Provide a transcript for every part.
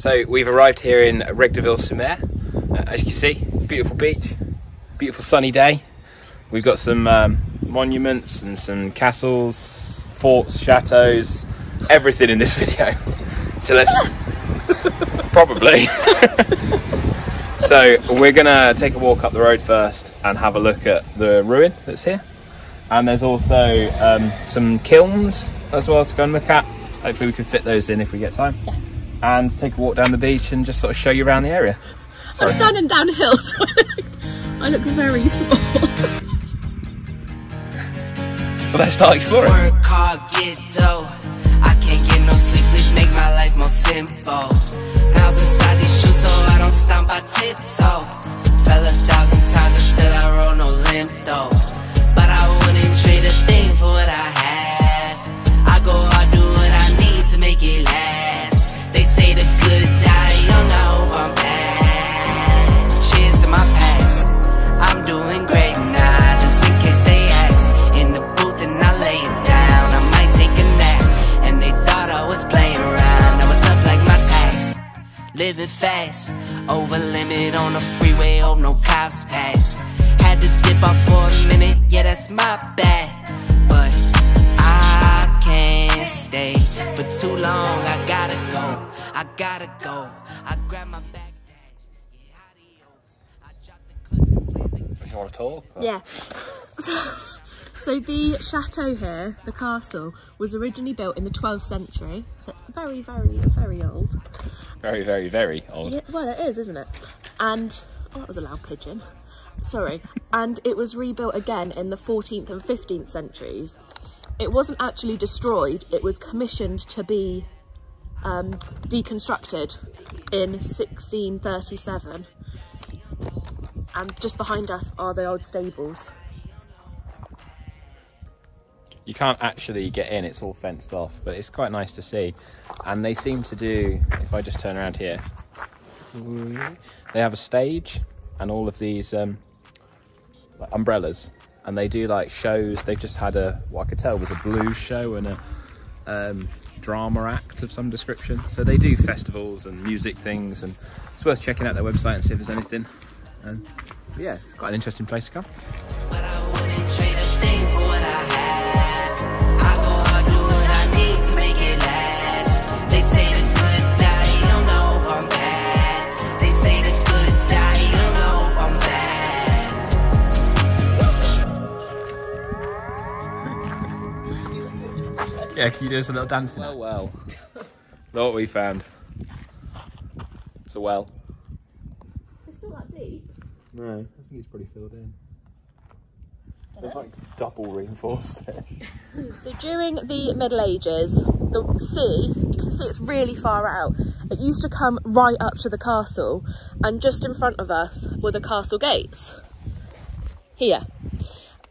So we've arrived here in Regneville-sur-Mer. As you can see, beautiful beach, beautiful sunny day. We've got some monuments and some castles, forts, chateaus, everything in this video. So let's probably. So we're gonna take a walk up the road first and have a look at the ruin that's here. And there's also some kilns as well to go and look at. Hopefully we can fit those in if we get time. Yeah. And take a walk down the beach and just sort of show you around the area. Sorry. I'm standing downhill, so I look very small. So let's start exploring. Work hard, get dough. I can't get no sleep, please make my life more simple. Miles inside these shoes so I don't stomp, I tiptoe. Fell 1,000 times and still I roll no limp though. But I wouldn't trade a thing for what I have. I go hard, do what I need to make it last. They say the good die young, I hope I'm bad. Cheers to my past, I'm doing great now, just in case they ask. In the booth and I lay it down, I might take a nap. And they thought I was playing around, now it's up like my tax. Living fast, over limit on the freeway, hope no cops pass. Had to dip off for a minute, yeah that's my bad. But I can't stay for too long, I gotta go, I gotta go. I grab my backpacks, yeah adios. I drop the clutches, land the... You want to talk? Or? Yeah. So the chateau here, the castle, was originally built in the 12th century, so it's very, very, very old. Very, very, very old. Yeah, well, it is, isn't it? And, oh, that was a loud pigeon. Sorry. And it was rebuilt again in the 14th and 15th centuries. It wasn't actually destroyed, it was commissioned to be deconstructed in 1637. And just behind us are the old stables. You can't actually get in, it's all fenced off, but it's quite nice to see. And they seem to do, if I just turn around here, they have a stage and all of these like umbrellas, and they do like shows. They've just had what I could tell was a blues show and a drama act of some description. So they do festivals and music things, and it's worth checking out their website and see if there's anything. And yeah, it's quite an interesting place to come. But I wouldn't trade a thing for what I have. I go hard, do what I need to make it last. They say the good die, you don't know I'm bad. They say the good die, you don't know I'm bad. Yeah, can you do us a little dancing? Oh well. Look what we found. It's a well. It's not that deep. No, I think it's pretty filled in. It's like double reinforced. So during the Middle Ages, the sea, you can see it's really far out. It used to come right up to the castle, and just in front of us were the castle gates. Here.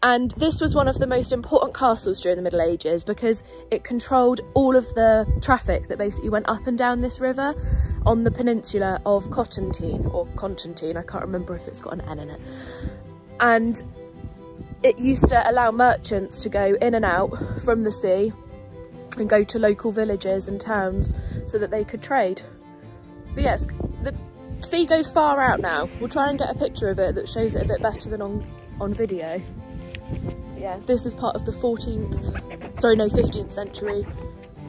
And this was one of the most important castles during the Middle Ages because it controlled all of the traffic that basically went up and down this river on the peninsula of Cotentin, or Contentine, I can't remember if it's got an N in it. And it used to allow merchants to go in and out from the sea and go to local villages and towns so that they could trade. But yes, the sea goes far out now. We'll try and get a picture of it that shows it a bit better than on video. But yeah, this is part of the 15th century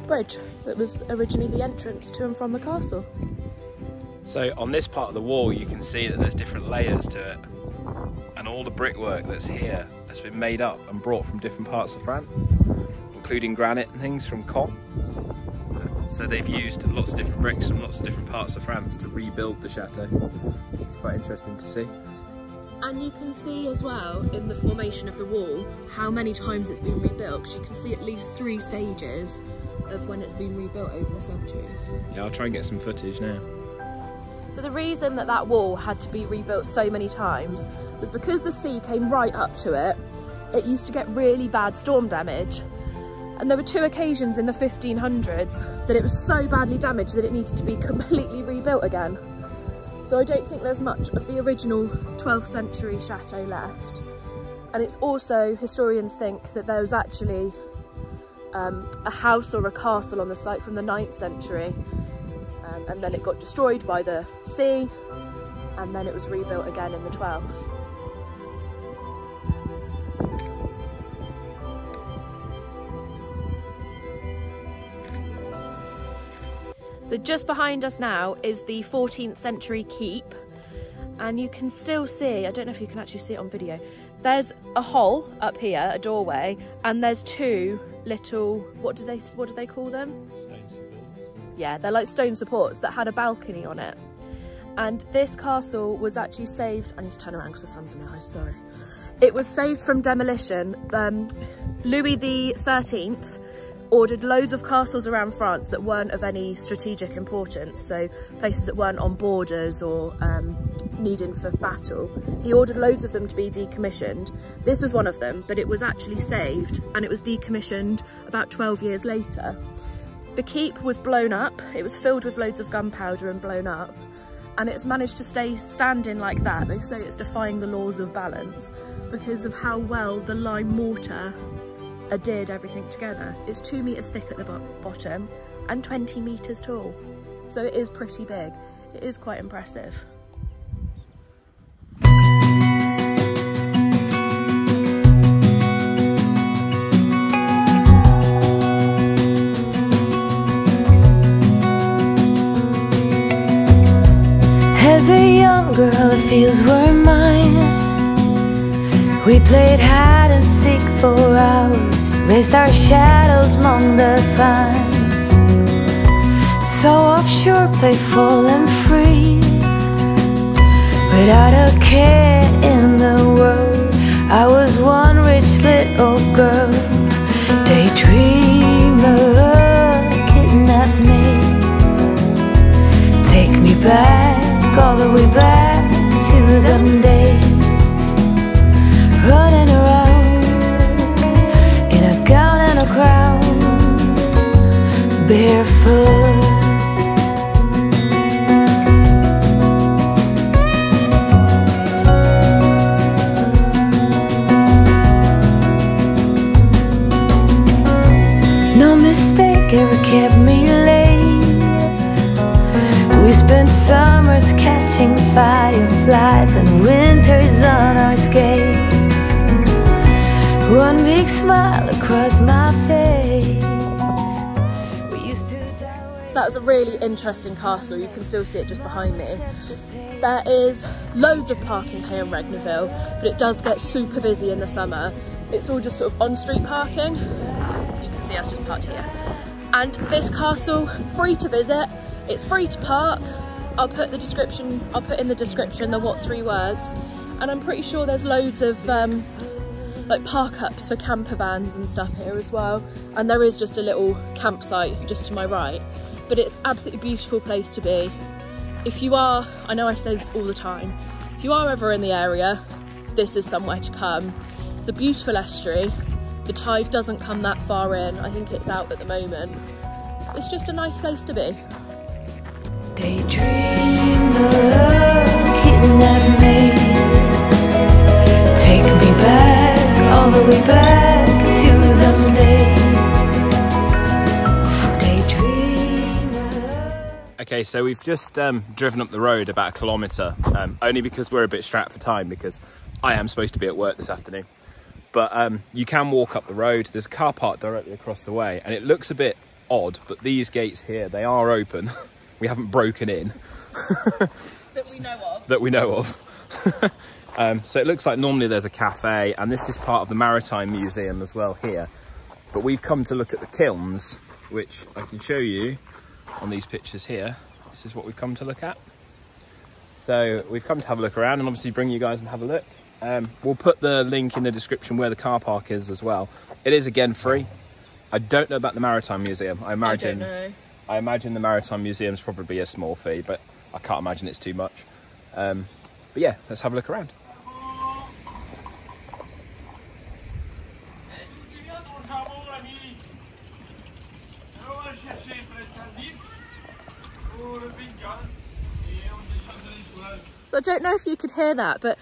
bridge that was originally the entrance to and from the castle. So on this part of the wall you can see that there's different layers to it, and all the brickwork that's here has been made up and brought from different parts of France, including granite and things from Caen. So they've used lots of different bricks from lots of different parts of France to rebuild the chateau. It's quite interesting to see. And you can see as well in the formation of the wall how many times it's been rebuilt, because you can see at least 3 stages of when it's been rebuilt over the centuries. Yeah, I'll try and get some footage now. So the reason that that wall had to be rebuilt so many times was because the sea came right up to it. It used to get really bad storm damage, and there were 2 occasions in the 1500s that it was so badly damaged that it needed to be completely rebuilt again. So I don't think there's much of the original 12th century chateau left. And it's also, historians think that there was actually a house or a castle on the site from the 9th century. and then it got destroyed by the sea, and then it was rebuilt again in the 12th. So just behind us now is the 14th century keep, and you can still see, I don't know if you can actually see it on video, there's a hole up here, a doorway, and there's two little, what do they call them? Stone supports. Yeah, they're like stone supports that had a balcony on it. And this castle was actually saved, I need to turn around because the sun's in my eyes, sorry. It was saved from demolition. Louis XIII ordered loads of castles around France that weren't of any strategic importance, so places that weren't on borders or needing for battle. He ordered loads of them to be decommissioned. This was one of them, but it was actually saved, and it was decommissioned about 12 years later. The keep was blown up, it was filled with loads of gunpowder and blown up, and it's managed to stay standing like that. They say it's defying the laws of balance because of how well the lime mortar adhered everything together. It's 2 meters thick at the bottom and 20 meters tall, so it is pretty big. It is quite impressive. As a young girl, the fields were mine. We played hide and seek for hours, raised our shadows among the pines. So offshore, playful and free, without a care in the world. I was one rich little girl, daydreamer, kidnap me, take me back, all the way back to them days, running around in a gown and a crown, barefoot. No mistake ever kept me late. We spent summers catching fireflies and winters on our skates. One big smile across my face. We used to So that was a really interesting castle. You can still see it just behind me. There is loads of parking here in Regneville, but it does get super busy in the summer. It's all just sort of on-street parking. You can see us just parked here. And this castle, free to visit. It's free to park. I'll put in the description the what 3 words. And I'm pretty sure there's loads of like park ups for camper vans and stuff here as well. And there is just a little campsite just to my right. But it's absolutely beautiful place to be. If you are, I know I say this all the time, if you are ever in the area, this is somewhere to come. It's a beautiful estuary. The tide doesn't come that far in. I think it's out at the moment. It's just a nice place to be. daydreamer, kidnap me, take me back, all the way back to them days. Daydreamer. Okay, so we've just driven up the road about 1 kilometre, only because we're a bit strapped for time, because I am supposed to be at work this afternoon. But you can walk up the road. There's a car park directly across the way, and it looks a bit odd, but these gates here, they are open. We haven't broken in. That we know of. That we know of. So it looks like normally there's a cafe, and this is part of the Maritime Museum as well here. But we've come to look at the kilns, which I can show you on these pictures here. This is what we've come to look at. So we've come to have a look around and obviously bring you guys and have a look. We'll put the link in the description where the car park is as well. It is again free. I don't know about the Maritime Museum. I imagine the Maritime Museum's probably a small fee, but I can't imagine it's too much. But yeah, let's have a look around. So I don't know if you could hear that, but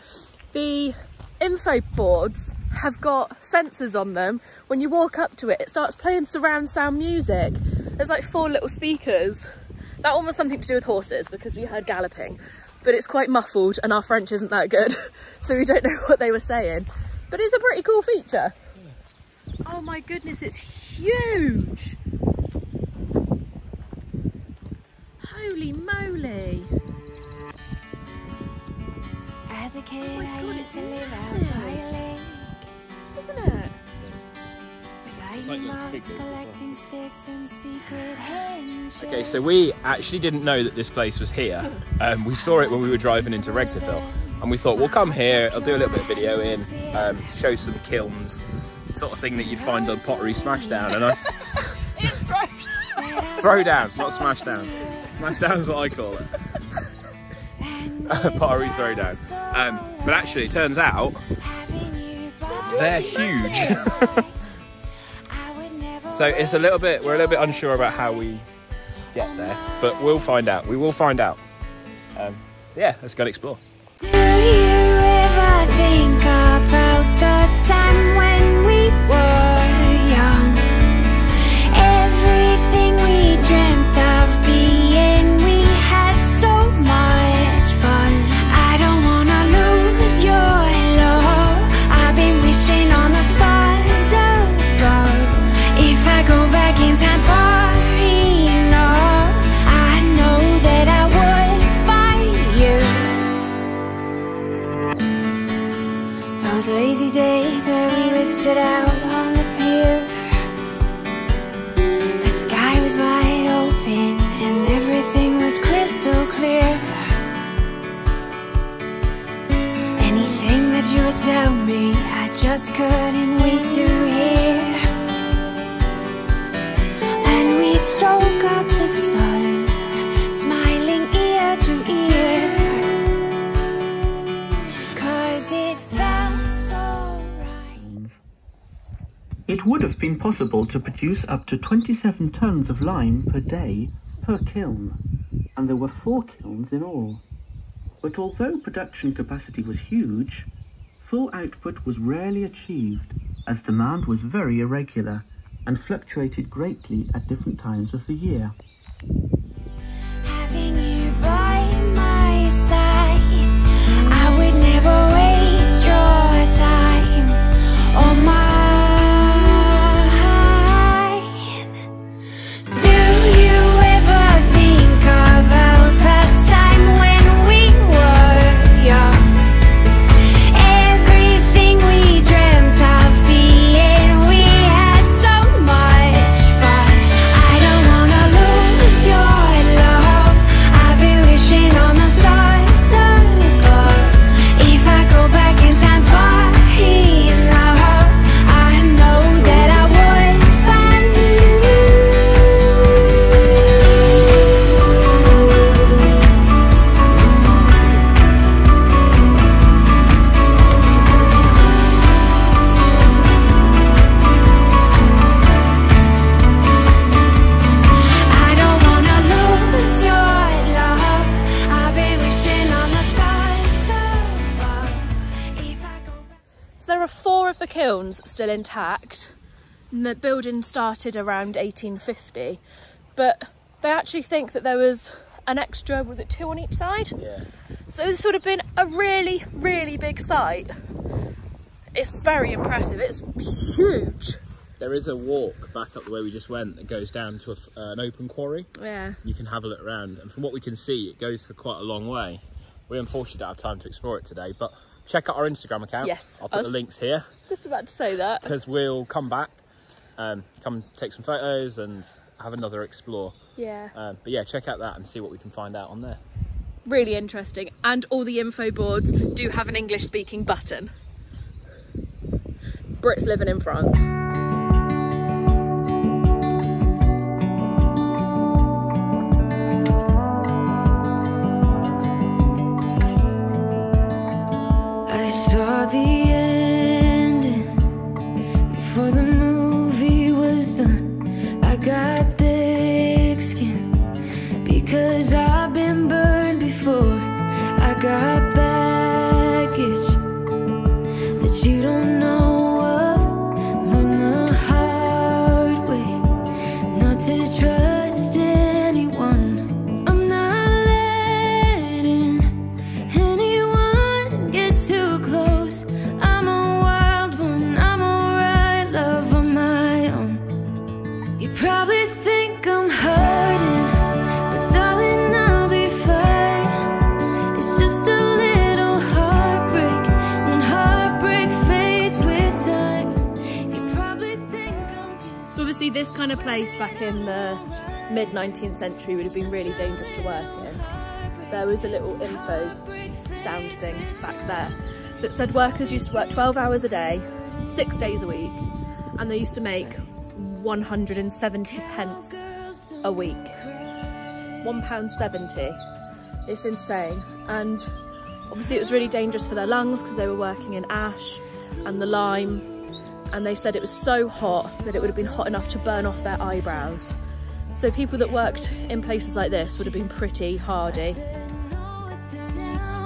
the info boards have got sensors on them. When you walk up to it, it starts playing surround sound music. There's like 4 little speakers. That one was something to do with horses because we heard galloping, but it's quite muffled and our French isn't that good, so we don't know what they were saying. But it's a pretty cool feature. Oh my goodness, it's huge! Holy moly! As a kid, Oh my I God, used it's to live out massive. by a lake. Isn't it? Lightning marks, collecting sticks and secret handshakes. Okay, so we actually didn't know that this place was here. We saw it when we were driving into Regneville, and we thought we'll come here, I'll do a little bit of video in, show some kilns, sort of thing that you'd find on Pottery Smashdown. And It's throwdown. Throwdown, not Smashdown. Smashdown is what I call it. Pottery Throwdown. But actually, it turns out they're huge. So it's a little bit, we're a little bit unsure about how we get there, but we'll find out. We will find out. So yeah, let's go and explore. Do you ever think about the time when we were young? Everything we dreamt of being, we had so much fun. I don't wanna lose your love. I've been wishing on the stars above. If I go back in time far enough, I know that I would find you. Those lazy days where we would sit out on the pier. The sky was wide open and everything was crystal clear. Anything that you would tell me, I just couldn't wait to hear. And we'd soak up the sun, smiling ear to ear. 'Cause it felt so right. It would have been possible to produce up to 27 tons of lime per day per kiln, and there were 4 kilns in all. But although production capacity was huge, full output was rarely achieved, as demand was very irregular and fluctuated greatly at different times of the year. Having you by my side, I would never waste your time or mine. Do you ever think about that time when we were young? Everything we dreamt of being, we had so much fun. I don't wanna lose your love. I've been wishing on the stars above. If I go back in time far enough, I know that I would find you. I don't wanna lose your love. I've been wishing on the stars above. If I go back. So there are 4 of the kilns still intact, and the building started around 1850, but they actually think that there was an extra, was it 2 on each side? Yeah. So this would have been a really, really big site. It's very impressive, it's huge. There is a walk back up the way we just went that goes down to an open quarry. Yeah. You can have a look around, and from what we can see, it goes for quite a long way. We unfortunately don't have time to explore it today, but check out our Instagram account. Yes, I'll put the links here, Just about to say that. because we'll come back, come take some photos and have another explore. Yeah. But yeah, check out that and see what we can find out on there. Really interesting, and all the info boards do have an English speaking button. Brits living in France. I saw the ending before the movie was done. I got thick skin because I've been burned before. I got baggage that you don't know of. Learn the hard way not to trust anyone. Obviously this kind of place back in the mid-19th century would have been really dangerous to work in. There was a little info sound thing back there that said workers used to work 12 hours a day, 6 days a week, and they used to make 170 pence a week. £1.70. It's insane. And obviously it was really dangerous for their lungs because they were working in ash and the lime, and they said it was so hot that it would have been hot enough to burn off their eyebrows. So people that worked in places like this would have been pretty hardy.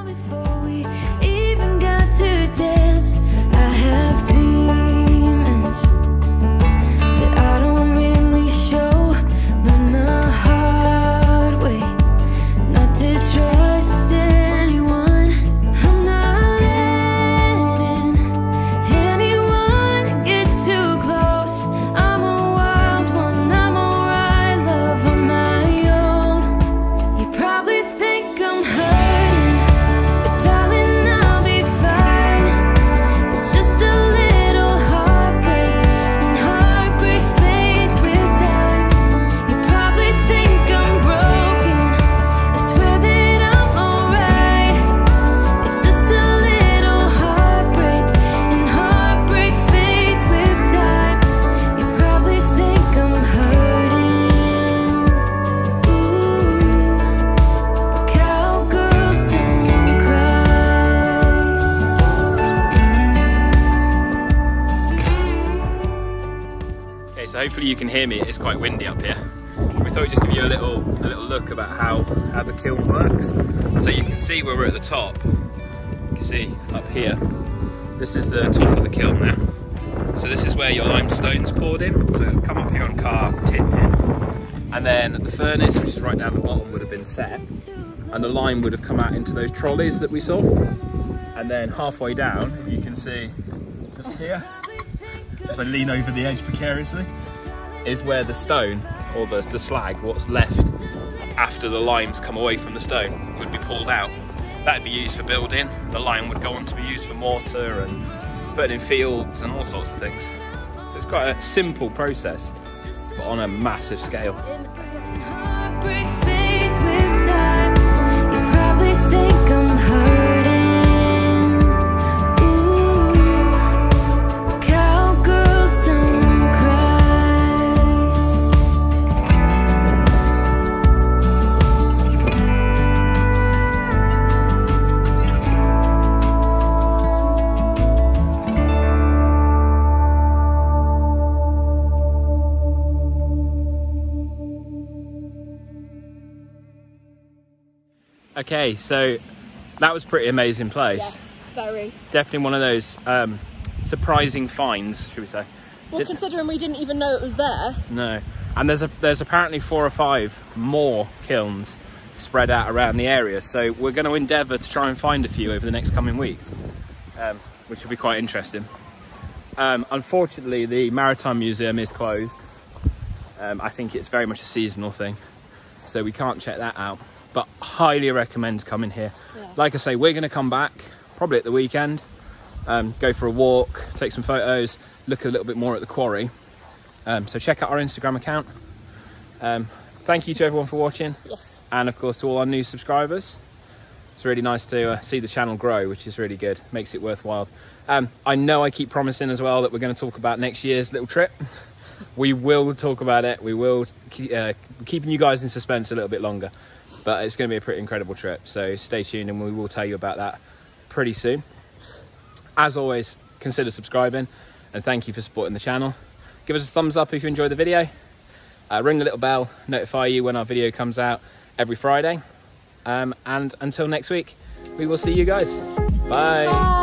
Before we even got to dance, I have demons that I don't really show. Learn the hard way not to trust anyone. I'm not letting anyone get too close. I'm a wild one, I'm alright, love on my own. You probably think I'm hurting, but darling, I'll be fine. It's just a little heartbreak, and heartbreak fades with time. You probably think I'm broken, I swear that I'm alright. It's just a little heartbreak, and heartbreak fades with time. You probably think I'm hurting. Ooh, but cowgirls don't cry. Okay, so hopefully you can hear me. It's quite windy up here. We thought we'd just give you a little look about how the kiln works. So you can see where we're at the top. You can see up here. This is the top of the kiln now. So this is where your limestone's poured in. So it'll come up here on car, tipped in. And then the furnace, which is right down the bottom, would have been set. And the lime would have come out into those trolleys that we saw. And then halfway down, you can see just here, as I lean over the edge precariously, is where the stone, or the slag, what's left after the lime's come away from the stone, would be pulled out. That would be used for building. The lime would go on to be used for mortar and putting in fields and all sorts of things. So it's quite a simple process, but on a massive scale. Heartbreak fades with time. You probably think I'm hurting. Ooh, cowgirls don't cry. Okay, so that was a pretty amazing place. Yes, very. Definitely one of those surprising finds, should we say? Well, considering we didn't even know it was there. No, and there's apparently 4 or 5 more kilns spread out around the area. So we're going to endeavour to try and find a few over the next coming weeks, which will be quite interesting. Unfortunately, the Maritime Museum is closed. I think it's very much a seasonal thing, so we can't check that out. But highly recommend coming here. Yeah. Like I say, we're going to come back probably at the weekend, go for a walk, take some photos, look a little bit more at the quarry. So check out our Instagram account. Thank you to everyone for watching. Yes. And of course to all our new subscribers. It's really nice to see the channel grow, which is really good, makes it worthwhile. I know I keep promising as well that we're going to talk about next year's little trip. We will talk about it. We will keep keeping you guys in suspense a little bit longer. But it's going to be a pretty incredible trip, so stay tuned and we will tell you about that pretty soon. As always, consider subscribing, and thank you for supporting the channel. Give us a thumbs up if you enjoyed the video. Ring the little bell, notify you when our video comes out every Friday. And until next week, we will see you guys. Bye. Bye.